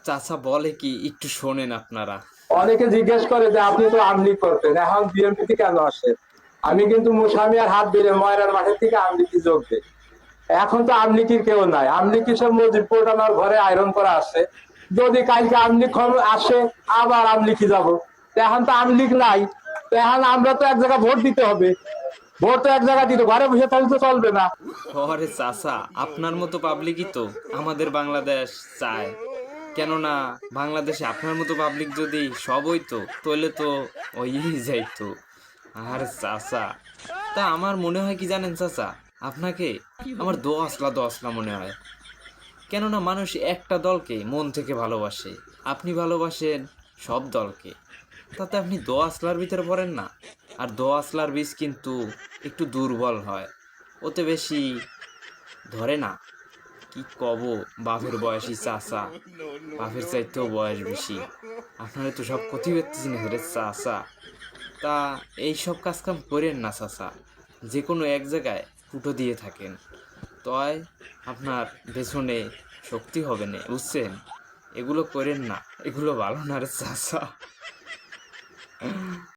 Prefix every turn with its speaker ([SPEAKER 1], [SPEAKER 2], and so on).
[SPEAKER 1] চাচা বলে কি একটু শোনেন আপনারা।
[SPEAKER 2] অনেকে জিজ্ঞেস করে যে আপনি তো আমলিগ করতেন, এখন বিএনপিতে কেন আসেন? আমি কিন্তু মুসামিয়ার হাত ধরে ময়রার মাঠের থেকে আমলিগি যোগ দেই। এখন তো আমলিকির কেউ নাই, আমলিকি সব মুজিব পোটানোর ঘরে আয়রন করা আছে। যদি কালকে আমলিক আসে আবার আমলিকি যাব, এখন তো আমলিক নাই। এখন আমরা তো এক জায়গায় ভোট দিতে হবে, ভোট তো এক জায়গায় দিতে, ঘরে বসে থাকলে তো চলবে না।
[SPEAKER 1] আরে চাচা, আপনার মতো পাবলিকই তো আমাদের বাংলাদেশ চায়। কেননা বাংলাদেশে আপনার মতো পাবলিক যদি সব হইতো তাহলে তো ওই যাইতো। আরে চাচা, তা আমার মনে হয় কি জানেন চাচা, আপনাকে আমার দোয়াশলা মনে হয়। কেননা মানুষ একটা দলকে মন থেকে ভালোবাসে, আপনি ভালোবাসেন সব দলকে, তাতে আপনি দোয়াশলার ভিতরে পড়েন না। আর দোয়াশলার বীজ কিন্তু একটু দুর্বল হয়, ওতে বেশি ধরে না। কি কব, বাপের বয়সী চাচা, বাপের চাইতেও বয়স বেশি, আপনারা তো সব ক্ষতি করতেছি না রে চাচা। তা এই সব কাজ কাম করেন না চাচা, যে কোনো এক জায়গায় ফুটো দিয়ে থাকেন, তয় আপনার পেছনে শক্তি হবে না, বুঝছেন? এগুলো করেন না, এগুলো ভালো না রে চাচা।